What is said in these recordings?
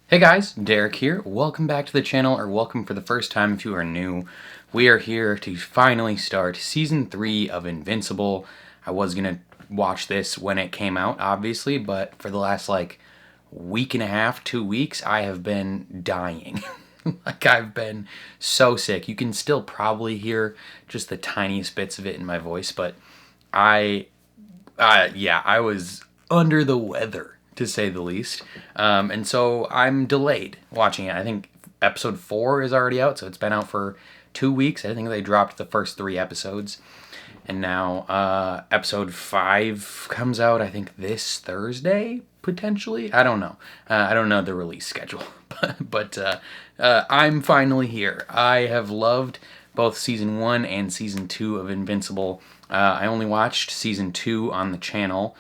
Hey guys, Derek here. Welcome back to the channel, or welcome for the first time if you are new. We are here to finally start Season 3 of Invincible. I was going to watch this when it came out, obviously, but for the last, week and a half, 2 weeks, I have been dying. I've been so sick. You can still probably hear just the tiniest bits of it in my voice, but I was under the weather, to say the least. And so I'm delayed watching it. I think episode 4 is already out, so it's been out for 2 weeks. I think they dropped the first 3 episodes. And now episode 5 comes out, I think, this Thursday, potentially? I don't know. I don't know the release schedule. but I'm finally here. I have loved both Season 1 and Season 2 of Invincible. I only watched Season 2 on the channel.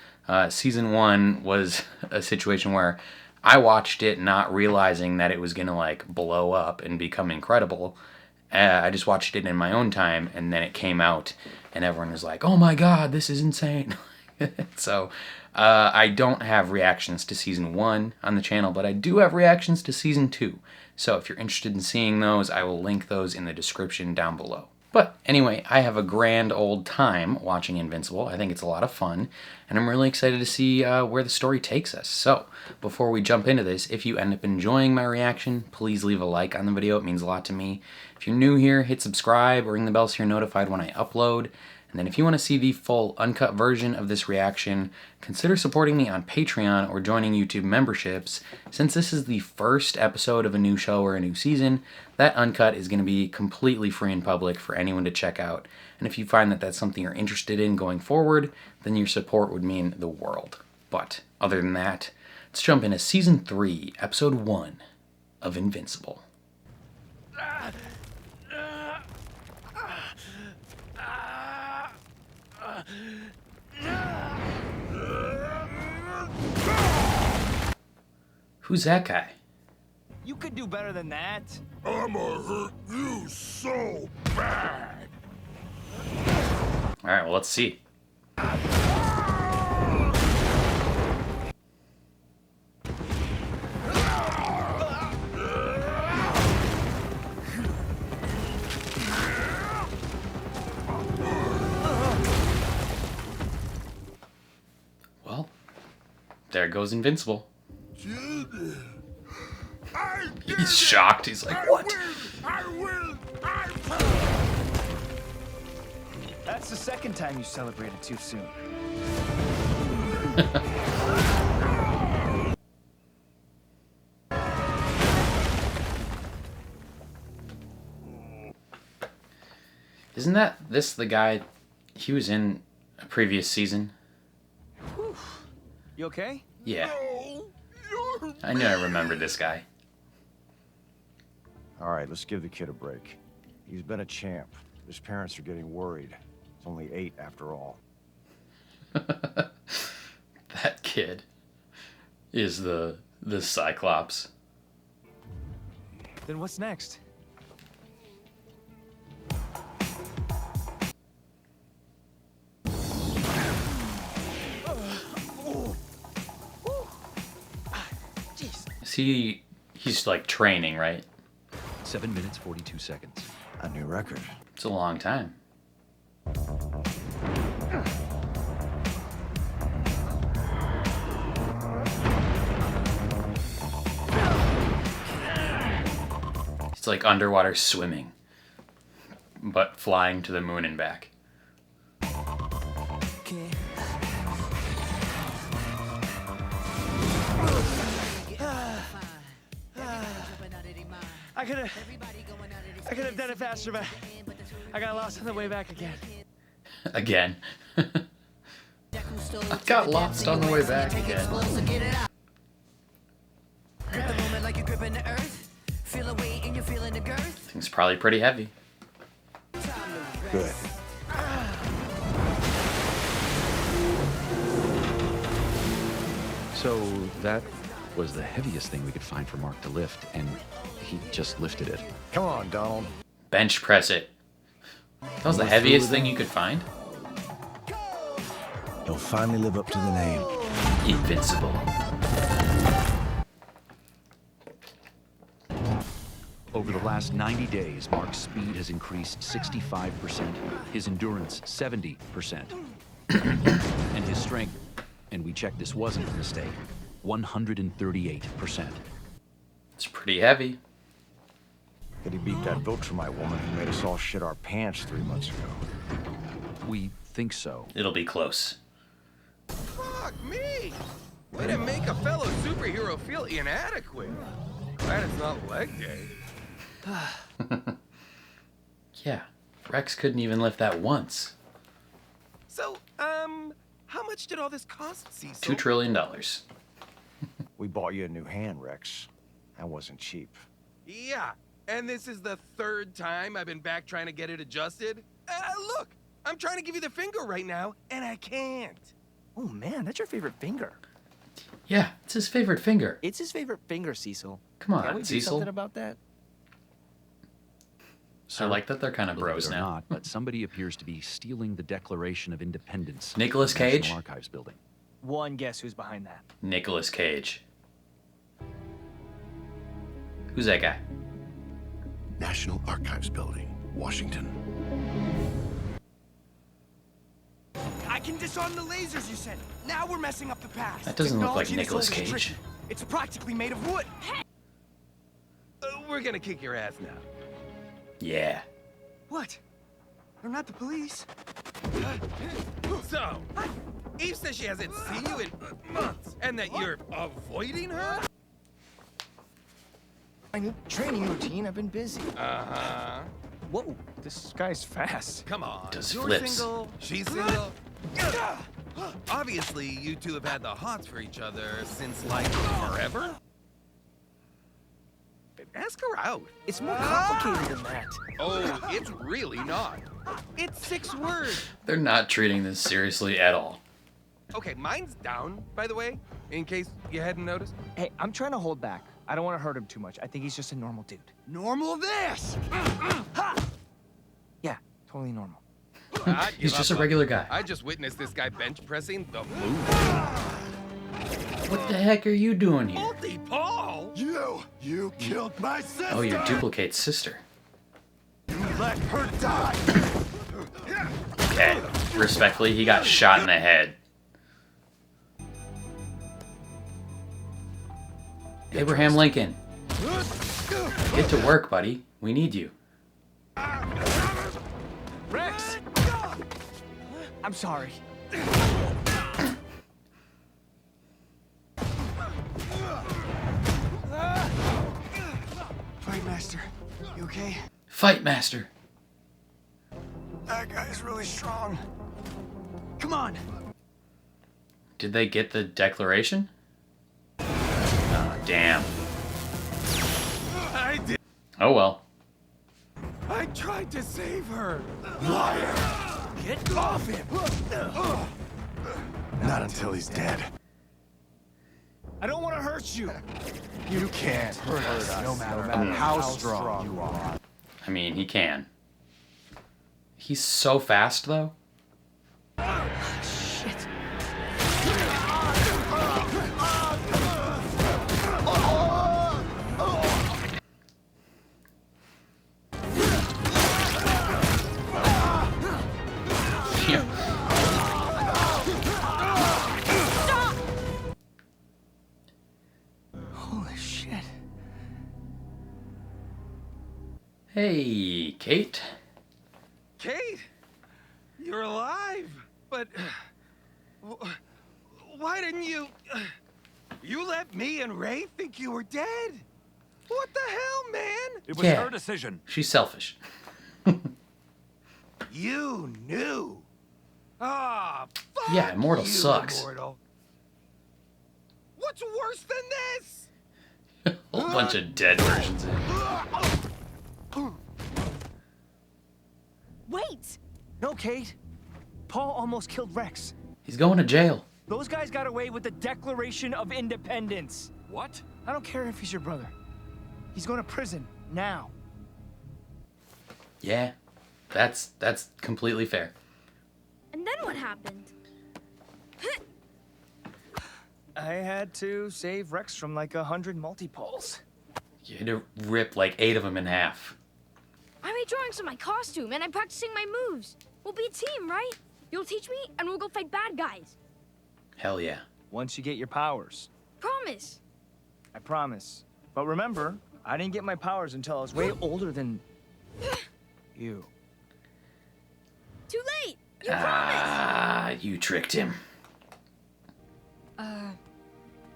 Season 1 was a situation where I watched it not realizing that it was going to, blow up and become incredible. I just watched it in my own time, and then it came out, and everyone was like, oh my god, this is insane. So, I don't have reactions to Season 1 on the channel, but I do have reactions to Season 2. So if you're interested in seeing those, I will link those in the description down below. But anyway, I have a grand old time watching Invincible. I think it's a lot of fun, and I'm really excited to see where the story takes us. So, before we jump into this, if you end up enjoying my reaction, please leave a like on the video. It means a lot to me. If you're new here, hit subscribe or ring the bell so you're notified when I upload. And then if you want to see the full uncut version of this reaction, consider supporting me on Patreon or joining YouTube memberships. Since this is the first episode of a new show or a new season, that uncut is going to be completely free in public for anyone to check out. And if you find that that's something you're interested in going forward, then your support would mean the world. But other than that, let's jump into Season 3, Episode 1 of Invincible. Who's that guy? You could do better than that. I'ma hurt you so bad. Alright, well, let's see. Well, there goes Invincible. He's shocked. He's like, what? I win! That's the second time you celebrated too soon. Isn't this the guy? He was in a previous season. Whew. You okay? Yeah. No, you're I knew I remembered this guy. All right, let's give the kid a break. He's been a champ. His parents are getting worried. He's only 8 after all. That kid is the Cyclops. Then what's next? He's like training, right? 7 minutes, 42 seconds. A new record. It's a long time. It's like underwater swimming, but flying to the moon and back. I could have done it faster, but I got lost on the way back again. Again. I got lost on the way back again. Thing's probably pretty heavy. Good. So that was the heaviest thing we could find for Mark to lift, and he just lifted it. Come on, Donald. Bench press it. That was the heaviest thing you could find? He'll finally live up to the name. Invincible. Over the last 90 days, Mark's speed has increased 65%, his endurance 70%, and his strength, and we checked this wasn't a mistake, 138%. It's pretty heavy. Did he beat that Viltrumite woman who made us all shit our pants 3 months ago? We think so. It'll be close. Fuck me! Way to make a fellow superhero feel inadequate. Glad it's not leg day. Yeah, Rex couldn't even lift that once. So, how much did all this cost, Cecil? $2 trillion. We bought you a new hand, Rex. That wasn't cheap. Yeah, and this is the 3rd time I've been back trying to get it adjusted. Look, I'm trying to give you the finger right now, and I can't. Oh man, that's your favorite finger. Yeah, it's his favorite finger. It's his favorite finger, Cecil. Come on, Can't we do Cecil. something about that? I like that they're kind of Believe bros it or now. not, but somebody appears to be stealing the Declaration of Independence. Nicolas from the National Cage? Archives building. One guess who's behind that. Nicolas Cage. Who's that guy? National Archives Building, Washington. I can disarm the lasers you sent. Now we're messing up the past. That doesn't look like Technology this Nicolas old is Cage. tricky. It's practically made of wood. We're gonna kick your ass now. Yeah. What? They're not the police. So, Eve says she hasn't seen you in months, and that you're avoiding her? My new training routine. I've been busy. Uh-huh. Whoa, this guy's fast. Come on. Does You're flips. single, she's single. Obviously, you two have had the hots for each other since, like, forever? Ask her out. It's more complicated than that. Oh, it's really not. It's 6 words. They're not treating this seriously at all. Okay, mine's down, by the way, in case you hadn't noticed. Hey, I'm trying to hold back. I don't want to hurt him too much. I think he's just a normal dude. Normal this. Yeah, totally normal. I'd He's give just a up, regular guy. I just witnessed this guy bench pressing the moon. What the heck are you doing here? Multi-Paul? You killed my sister! Oh, you're Duplicate's sister. You let her die! Okay. Respectfully, he got shot in the head. Abraham Lincoln. Get to work, buddy. We need you. Rex! I'm sorry. Fight master, you okay? Fight, Master. That guy's really strong. Come on. Did they get the declaration? Oh, damn. I did. Oh, well. I tried to save her. Get off him. Not until he's dead. I don't want to hurt you. You can't hurt us no matter how strong you are. I mean, he can. He's so fast, though. Shit. Holy shit. Hey, Kate. Kate, you're alive. But why didn't you? You let me and Ray think you were dead. What the hell, man? It was Yeah. her decision. She's selfish. You knew. Ah, fuck Yeah, Immortal you, sucks. Immortal. What's worse than this? A whole bunch of dead versions. Wait! No, Kate. Paul almost killed Rex. He's going to jail. Those guys got away with the Declaration of Independence. What? I don't care if he's your brother. He's going to prison now. Yeah, that's completely fair. And then what happened? I had to save Rex from like 100 multi-poles. You had to rip like 8 of them in half. I made drawings of my costume, and I'm practicing my moves. We'll be a team, right? You'll teach me, and we'll go fight bad guys. Hell yeah. Once you get your powers. Promise. I promise. But remember, I didn't get my powers until I was way older than you. Too late. You promised. Ah, you tricked him.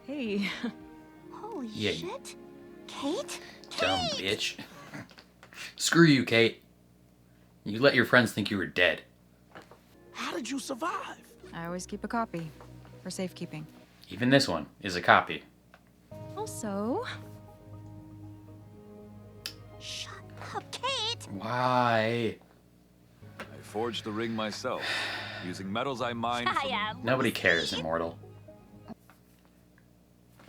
Hey. Holy Yeah. shit. Kate? Dumb bitch. Screw you, Kate. You let your friends think you were dead. How did you survive? I always keep a copy for safekeeping. Even this one is a copy. Also, Shut up, Kate! Why? I forged the ring myself, using metals I mined from... Nobody cares, Immortal.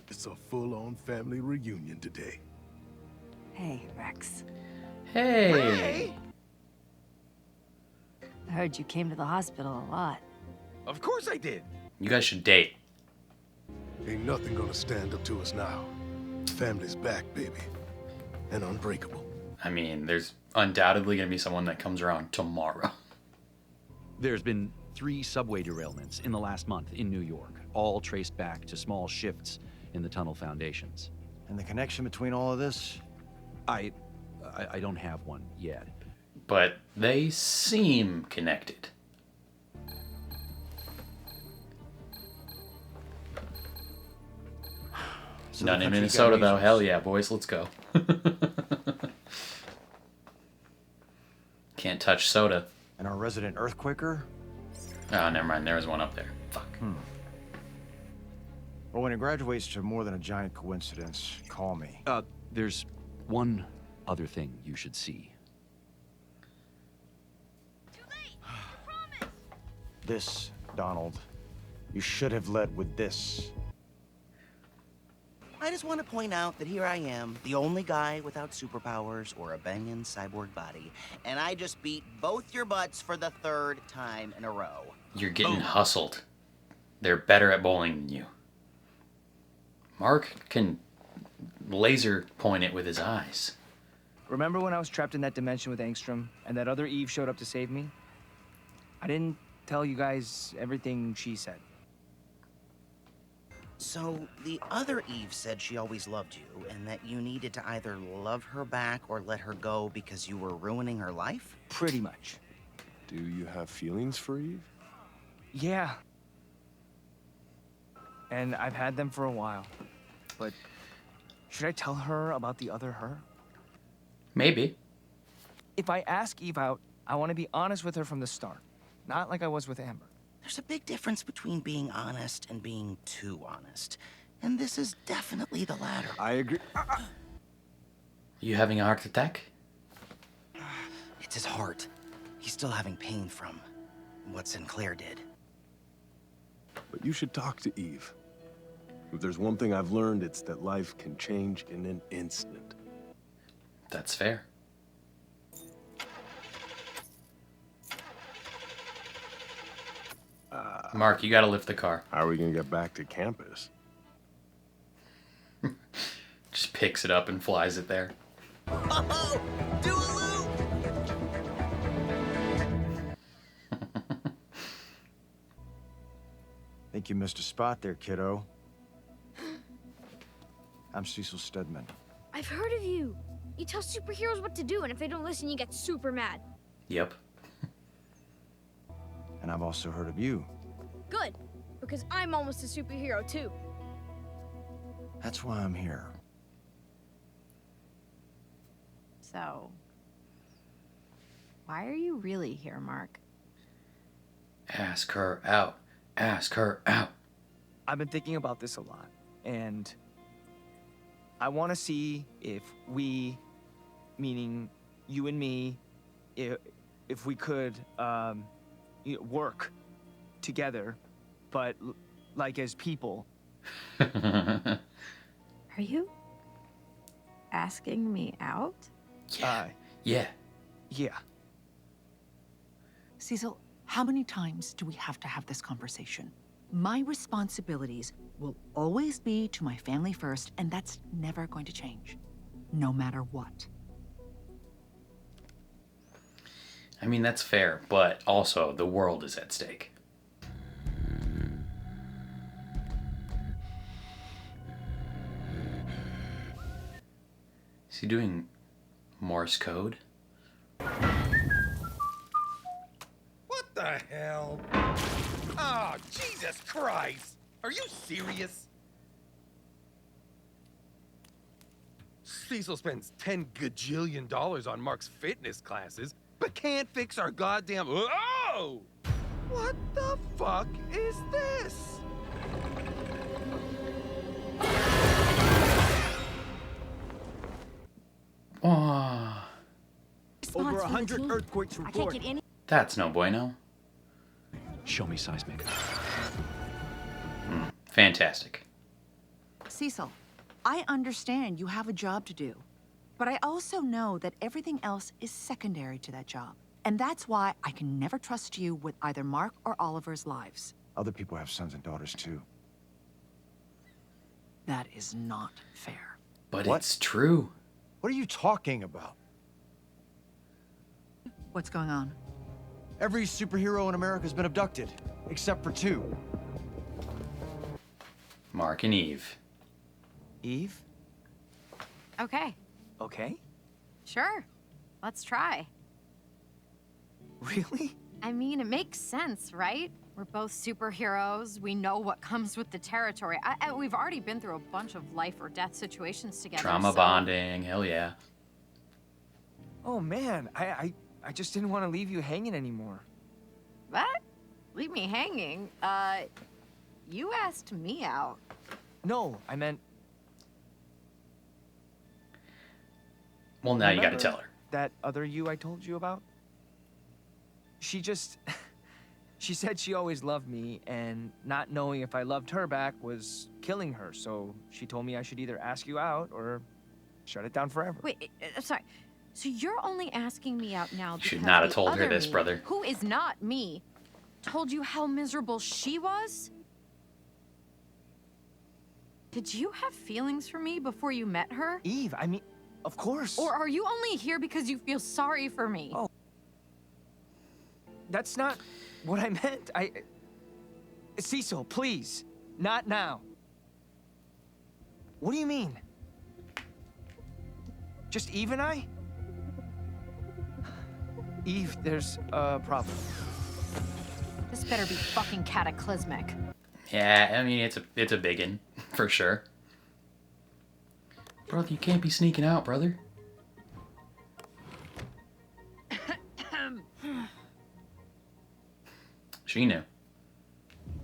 It's a full-on family reunion today. hey, Rex. Hey! I heard you came to the hospital a lot. Of course I did. You guys should date. Ain't nothing gonna stand up to us now. Family's back, baby. And unbreakable. I mean, there's undoubtedly going to be someone that comes around tomorrow. There's been 3 subway derailments in the last month in New York, all traced back to small shifts in the tunnel foundations. And the connection between all of this? I don't have one yet. But they seem connected. So None the in country's Minnesota, got though. measles. Hell yeah, boys, let's go. Can't touch soda. And our resident earthquaker? Oh, never mind. There was one up there. Fuck. Well, when it graduates to more than a giant coincidence, call me. There's one other thing you should see. Too late. Promise. This, Donald. You should have led with this. I just want to point out that here I am, the only guy without superpowers or a banging cyborg body, and I just beat both your butts for the 3rd time in a row. You're getting hustled. They're better at bowling than you. Mark can laser point it with his eyes. Remember when I was trapped in that dimension with Angstrom, and that other Eve showed up to save me? I didn't tell you guys everything she said. So, the other Eve said she always loved you, and that you needed to either love her back or let her go because you were ruining her life? Pretty much. Do you have feelings for Eve? Yeah. And I've had them for a while. But should I tell her about the other her? Maybe. If I ask Eve out, I want to be honest with her from the start. Not like I was with Amber. There's a big difference between being honest and being too honest. And this is definitely the latter. I agree. You having a heart attack? It's his heart. He's still having pain from what Sinclair did. But you should talk to Eve. If there's one thing I've learned, it's that life can change in an instant. That's fair. Mark, you gotta lift the car. How are we gonna get back to campus? Just picks it up and flies it there. Oh, do a loop! Think you missed a spot there, kiddo. I'm Cecil Stedman. I've heard of you. You tell superheroes what to do, and if they don't listen, you get super mad. Yep. And I've also heard of you. Good, because I'm almost a superhero too. That's why I'm here. So, why are you really here, Mark? Ask her out. Ask her out. I've been thinking about this a lot, and I want to see if we, meaning you and me, if we could work together, but like as people. Are you asking me out? Yeah. Yeah. Cecil, how many times do we have to have this conversation? My responsibilities will always be to my family first, and that's never going to change. no matter what. I mean, that's fair, but also the world is at stake. Is he doing Morse code? What the hell? Oh, Jesus Christ! Are you serious? Cecil spends $10 gajillion on Mark's fitness classes, but can't fix our goddamn... Oh! What the fuck is this? Oh, Over 100 earthquakes reported. that's no bueno. Show me Seismic. Fantastic. Cecil, I understand you have a job to do, but I also know that everything else is secondary to that job. And that's why I can never trust you with either Mark or Oliver's lives. Other people have sons and daughters too. That is not fair. But What? it's true. What are you talking about? What's going on? Every superhero in America has been abducted, except for 2. Mark and Eve. Eve? Okay, Okay. sure. Let's try. Really? I mean, it makes sense, right? We're both superheroes. We know what comes with the territory. We've already been through a bunch of life or death situations together. Trauma so- bonding, hell yeah. Oh man, I just didn't want to leave you hanging anymore. What? Leave me hanging? You asked me out. No, I meant... Well, now you gotta Remember tell her. that other you I told you about? She just... She said she always loved me, and not knowing if I loved her back was killing her, so she told me I should either ask you out or shut it down forever. Wait, sorry. So you're only asking me out now because Should not have the told her other this, me, brother. who is not me, told you how miserable she was? Did you have feelings for me before you met her? Eve, I mean, of course. Or are you only here because you feel sorry for me? Oh. That's not what I meant. Cecil, please. Not now. What do you mean? Just Eve and I? Eve, there's a problem. This better be fucking cataclysmic. Yeah, I mean, it's a biggin, for sure. Brother, you can't be sneaking out, brother. She knew.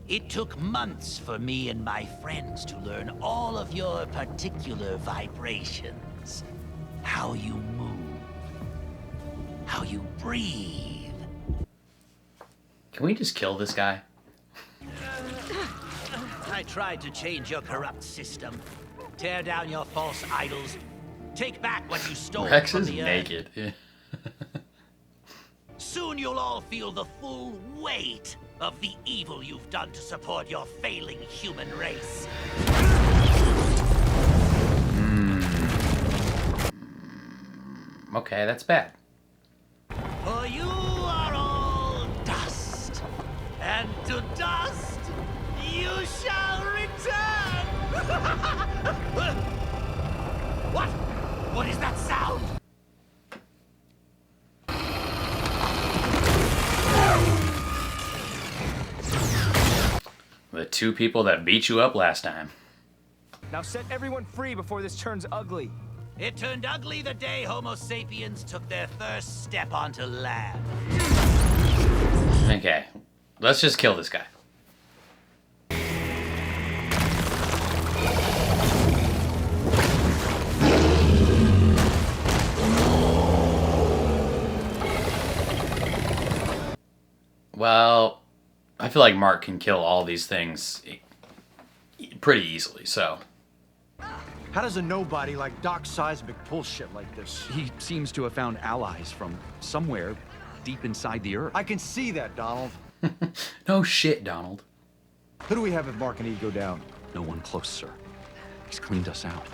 It took months for me and my friends to learn all of your particular vibrations. How you move. How you breathe. Can we just kill this guy? I tried to change your corrupt system. Tear down your false idols. Take back what you stole Rex from is the earth. naked. Soon you'll all feel the full weight of the evil you've done to support your failing human race. Okay, that's bad. For you are all dust, and to dust you shall return. What? What is that sound? The 2 people that beat you up last time. Now set everyone free before this turns ugly. It turned ugly the day Homo sapiens took their first step onto land. Okay, let's just kill this guy. Well, I feel like Mark can kill all these things pretty easily, so. How does a nobody like Doc Seismic pull shit like this? He seems to have found allies from somewhere deep inside the Earth. I can see that, Donald. No shit, Donald. Who do we have if Mark and Eve go down? No one close, sir. He's cleaned us out.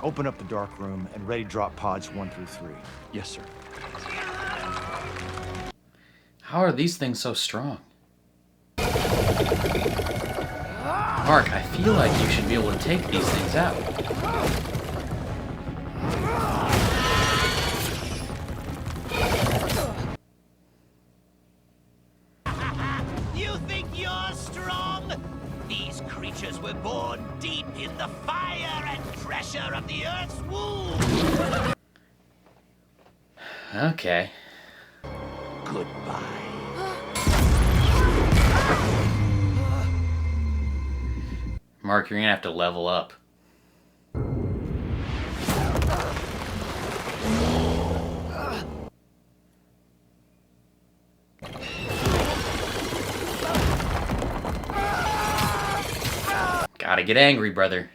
Open up the dark room and ready drop pods 1 through 3. Yes, sir. How are these things so strong? Mark, I feel like you should be able to take these things out. You think you're strong? These creatures were born deep in the fire and pressure of the Earth's womb. Okay. Goodbye. Mark, you're gonna have to level up. Gotta get angry, brother.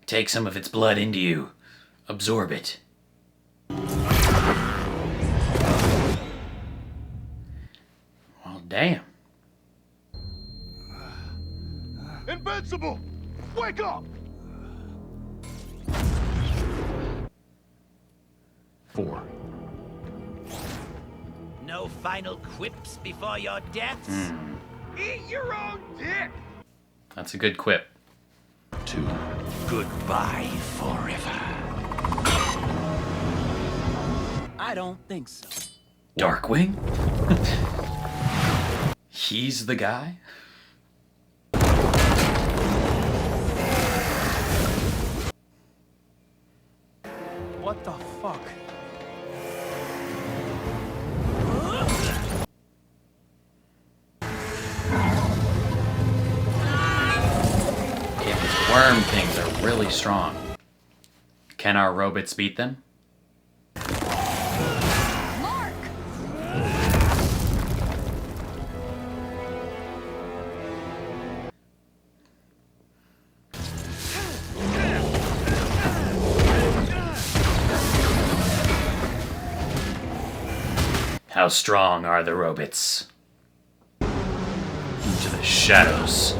Take some of its blood into you. Absorb it. Well, damn. Invincible! Wake up! 4. No final quips before your deaths? Eat your own dick! That's a good quip. 2. Goodbye forever. I don't think so. Darkwing? He's the guy? What the fuck? Okay, these worm things are really strong. Can our robots beat them? Mark! How strong are the robots? Into the shadows.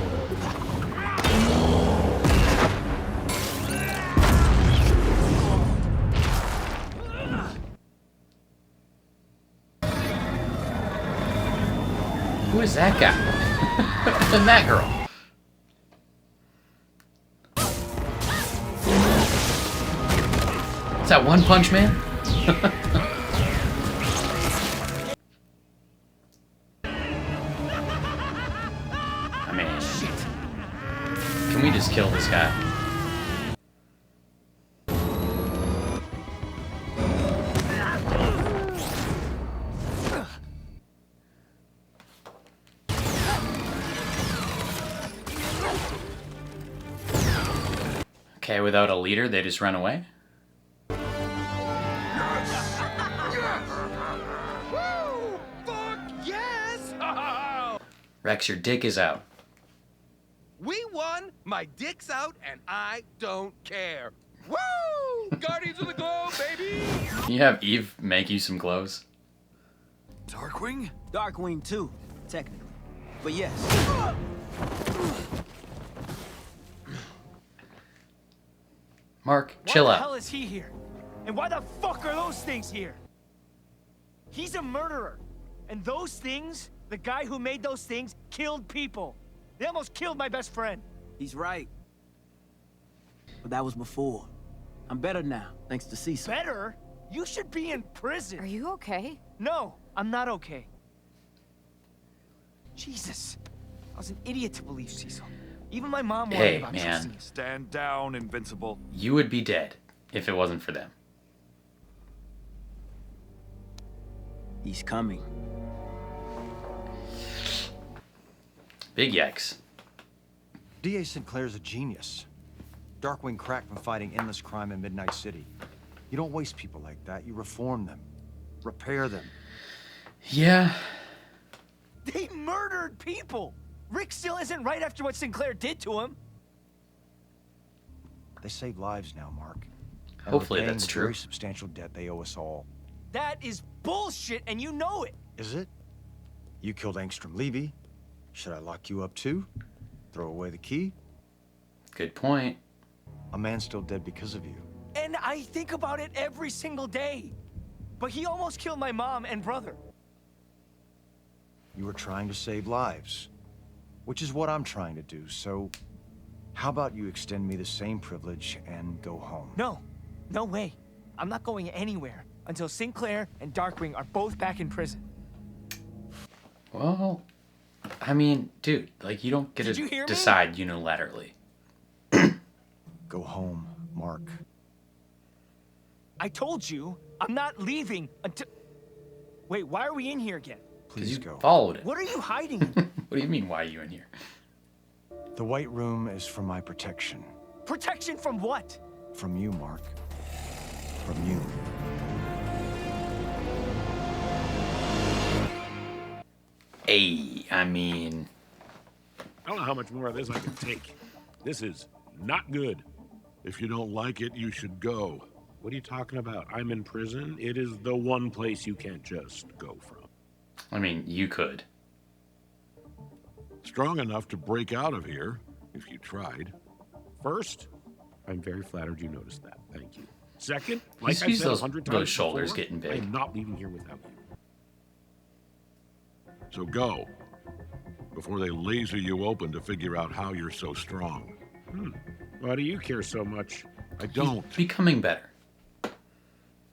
Who is that guy? And that girl. Is that One Punch Man? I mean, shit. Can we just kill this guy? Okay, without a leader, they just run away? Woo! Fuck yes! Rex, your dick is out. We won, my dick's out, and I don't care. Woo! Guardians of the Globe, baby! Can you have Eve make you some clothes? Darkwing? Darkwing too, technically. But yes. Mark, chill Why the out. hell is he here? And why the fuck are those things here? He's a murderer. And those things, the guy who made those things, killed people. They almost killed my best friend. He's right. But that was before. I'm better now, thanks to Cecil. Better? You should be in prison. Are you okay? No, I'm not okay. Jesus. I was an idiot to believe Cecil. Even my mom worried Hey, about man. trusting us. Stand down, Invincible. You would be dead if it wasn't for them. He's coming. Big yikes. D.A. Sinclair's a genius. Darkwing cracked from fighting endless crime in Midnight City. You don't waste people like that. You reform them. Repair them. Yeah. They murdered people! Rick still isn't right after what Sinclair did to him. They save lives now, Mark. And Hopefully we're paying that's the true. very substantial debt they owe us all. That is bullshit, and you know it. Is it? You killed Angstrom Levy. Should I lock you up too? Throw away the key? Good point. A man's still dead because of you. And I think about it every single day. But he almost killed my mom and brother. You were trying to save lives, which is what I'm trying to do. So how about you extend me the same privilege and go home? No, no way. I'm not going anywhere until Sinclair and Darkwing are both back in prison. Well, I mean, dude, like, you don't get Did you to hear me? decide unilaterally. Go home, Mark. I told you, I'm not leaving until... Wait, why are we in here again? Please go. Followed it. What are you hiding? What do you mean, why are you in here? The White Room is for my protection. Protection from what? From you, Mark. From you. Hey, I mean... I don't know how much more of this I can take. This is not good. If you don't like it, you should go. What are you talking about? I'm in prison. It is the one place you can't just go from. I mean, you could. Strong enough to break out of here, if you tried. First, I'm very flattered you noticed that. Thank you. Second, like He's I used said those 100 times those shoulders before, getting big. I'm not leaving here without you. So go, before they laser you open to figure out how you're so strong. Why do you care so much? I don't. He's becoming better.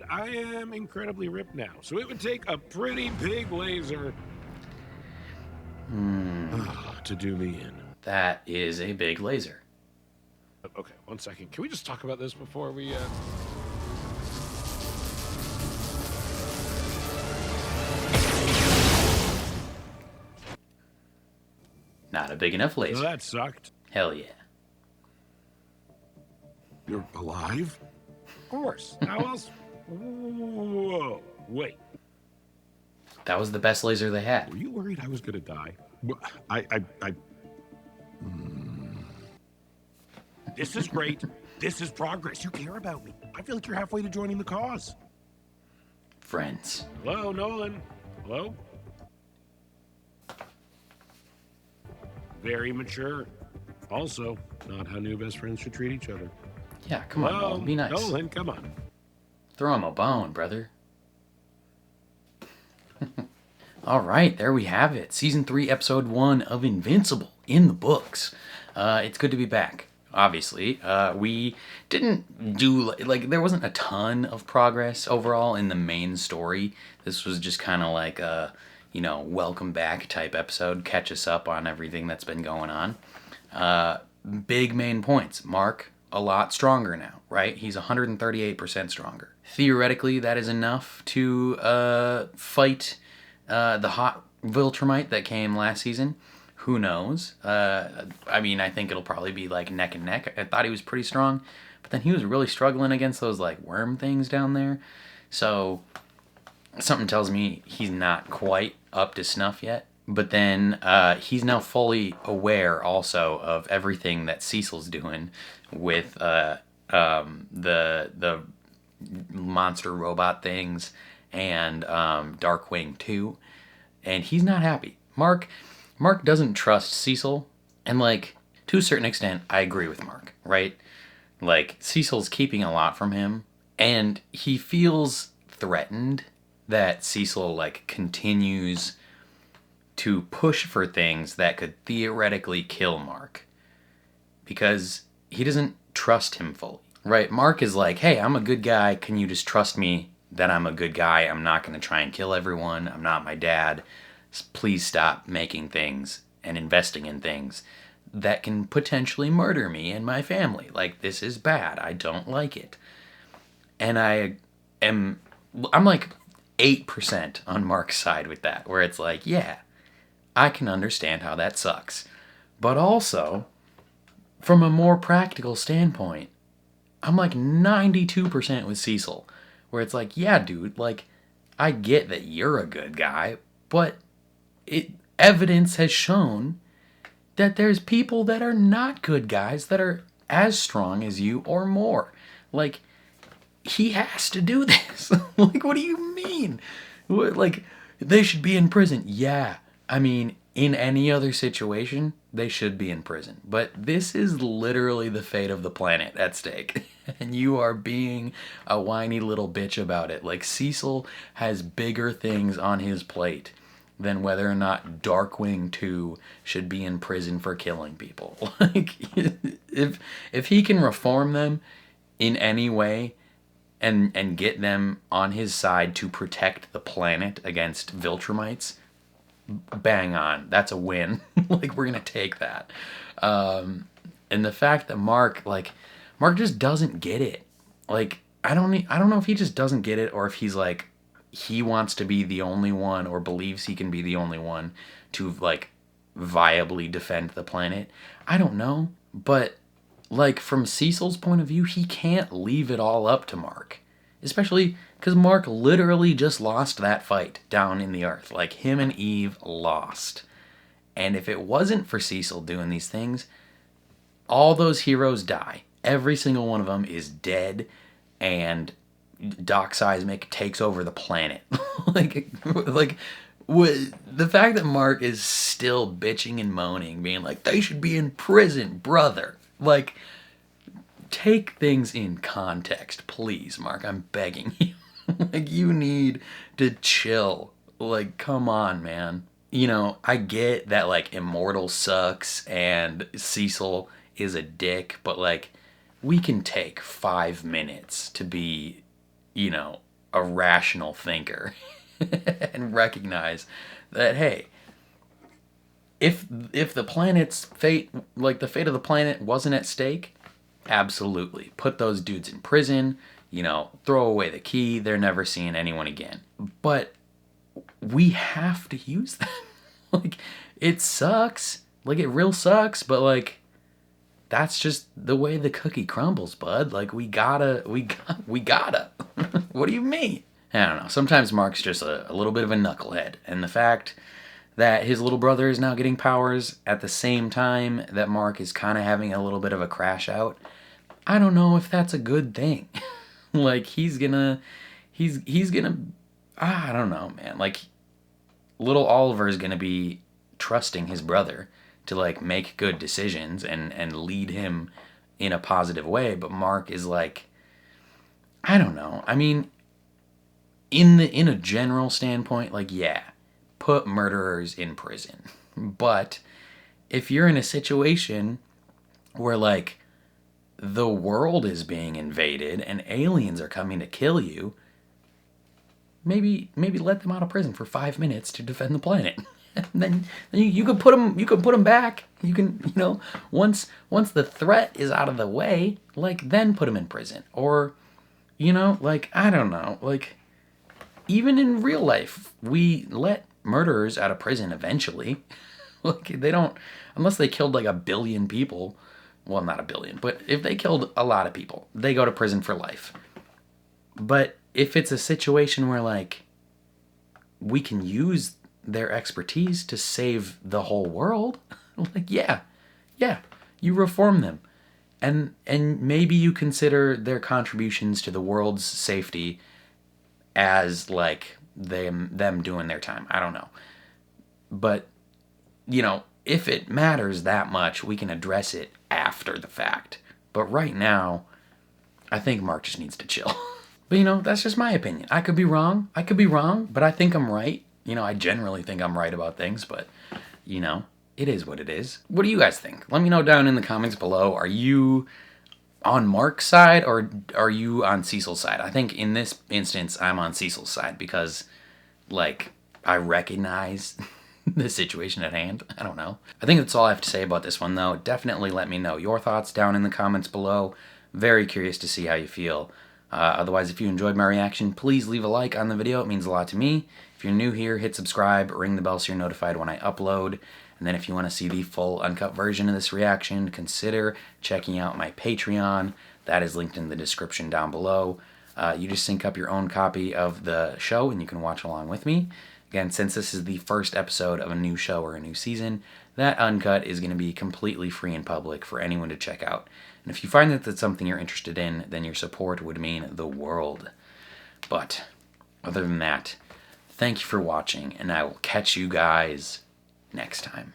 I am incredibly ripped now, so it would take a pretty big laser to do me in. That is a big laser. Okay, 1 second. Can we just talk about this before we... Not a big enough laser. Well, that sucked. Hell yeah. You're alive? Of course. How else? Whoa. Wait. That was the best laser they had. Were you worried I was gonna die? This is great. This is progress. You care about me. I feel like you're halfway to joining the cause. Friends. Hello, Nolan. Hello? Very mature. Also, not how new best friends should treat each other. Yeah, come on, Nolan, be nice. Nolan, come on. Throw him a bone, brother. All right, there we have it. Season 3, Episode 1 of Invincible in the books. It's good to be back, obviously. We didn't do, like, there wasn't a ton of progress overall in the main story. This was just kind of like a, you know, welcome back type episode. Catch us up on everything that's been going on. Big main points. Mark, a lot stronger now, right? He's 138% stronger. Theoretically, that is enough to fight the hot Viltrumite that came last season. Who knows? I mean, I think it'll probably be like neck and neck. I thought he was pretty strong, but then he was really struggling against those like worm things down there. So something tells me he's not quite up to snuff yet. But then he's now fully aware also of everything that Cecil's doing with the monster robot things and Darkwing too, and he's not happy. Mark doesn't trust Cecil, and like to a certain extent, I agree with Mark, right? Like Cecil's keeping a lot from him, and he feels threatened that Cecil like continues to push for things that could theoretically kill Mark, because he doesn't trust him fully, right? Mark is like, hey, I'm a good guy. Can you just trust me that I'm a good guy? I'm not going to try and kill everyone. I'm not my dad. Please stop making things and investing in things that can potentially murder me and my family. Like, this is bad. I don't like it. And I'm like 8% on Mark's side with that, where it's like, yeah, I can understand how that sucks. But also, from a more practical standpoint, I'm like 92% with Cecil, where it's like, yeah, dude, like, I get that you're a good guy, but evidence has shown that there's people that are not good guys that are as strong as you or more. Like, he has to do this. Like, what do you mean? Like, they should be in prison. Yeah, I mean, in any other situation, they should be in prison. But this is literally the fate of the planet at stake. And you are being a whiny little bitch about it. Like, Cecil has bigger things on his plate than whether or not Darkwing 2 should be in prison for killing people. Like, if he can reform them in any way and get them on his side to protect the planet against Viltrumites, bang on. That's a win. Like, we're gonna take that. And the fact that Mark just doesn't get it. Like, I don't know if he just doesn't get it, or if he's like, he wants to be the only one, or believes he can be the only one to, like, viably defend the planet. I don't know. But, like, from Cecil's point of view, he can't leave it all up to Mark. Especially because Mark literally just lost that fight down in the earth. Like, him and Eve lost. And if it wasn't for Cecil doing these things, all those heroes die. Every single one of them is dead, and Doc Seismic takes over the planet. The fact that Mark is still bitching and moaning, being like, they should be in prison, brother. Like, take things in context, please, Mark. I'm begging you. Like, you need to chill. Like, come on, man. You know, I get that, like, Immortal sucks and Cecil is a dick, but, like, we can take 5 minutes to be, you know, a rational thinker and recognize that, hey, if the planet's fate, like, the fate of the planet wasn't at stake, absolutely. Put those dudes in prison, you know, throw away the key, they're never seeing anyone again. But we have to use them. Like, it sucks. Like, it real sucks, but, like, that's just the way the cookie crumbles, bud. Like, we gotta. What do you mean? I don't know. Sometimes Mark's just a little bit of a knucklehead. And the fact that his little brother is now getting powers at the same time that Mark is kind of having a little bit of a crash out, I don't know if that's a good thing. Like, he's gonna, I don't know, man. Like, little Oliver is gonna be trusting his brother to, like, make good decisions and lead him in a positive way. But Mark is like, I don't know. I mean, in a general standpoint, like, yeah, put murderers in prison. But if you're in a situation where, like, the world is being invaded and aliens are coming to kill you, maybe let them out of prison for 5 minutes to defend the planet. And then you could put them back. You can, you know, once the threat is out of the way, like, then put them in prison. Or, you know, like, I don't know, like, even in real life, we let murderers out of prison eventually. Like, they don't, unless they killed like 1 billion people. Well, not 1 billion, but if they killed a lot of people, they go to prison for life. But if it's a situation where, like, we can use their expertise to save the whole world, like, yeah, you reform them. And maybe you consider their contributions to the world's safety as, like, them doing their time. I don't know. But, you know, if it matters that much, we can address it after the fact. But right now, I think Mark just needs to chill. But, you know, that's just my opinion. I could be wrong, but I think I'm right. You know, I generally think I'm right about things, but, you know, it is what it is. What do you guys think? Let me know down in the comments below. Are you on Mark's side, or are you on Cecil's side? I think in this instance, I'm on Cecil's side because, like, I recognize the situation at hand. I don't know. I think that's all I have to say about this one, though. Definitely let me know your thoughts down in the comments below. Very curious to see how you feel. Otherwise, if you enjoyed my reaction, please leave a like on the video. It means a lot to me. If you're new here, hit subscribe, ring the bell so you're notified when I upload. And then if you want to see the full uncut version of this reaction, consider checking out my Patreon. That is linked in the description down below. You just sync up your own copy of the show and you can watch along with me. Again, since this is the first episode of a new show or a new season, that uncut is going to be completely free in public for anyone to check out. And if you find that that's something you're interested in, then your support would mean the world. But other than that, thank you for watching, and I will catch you guys next time.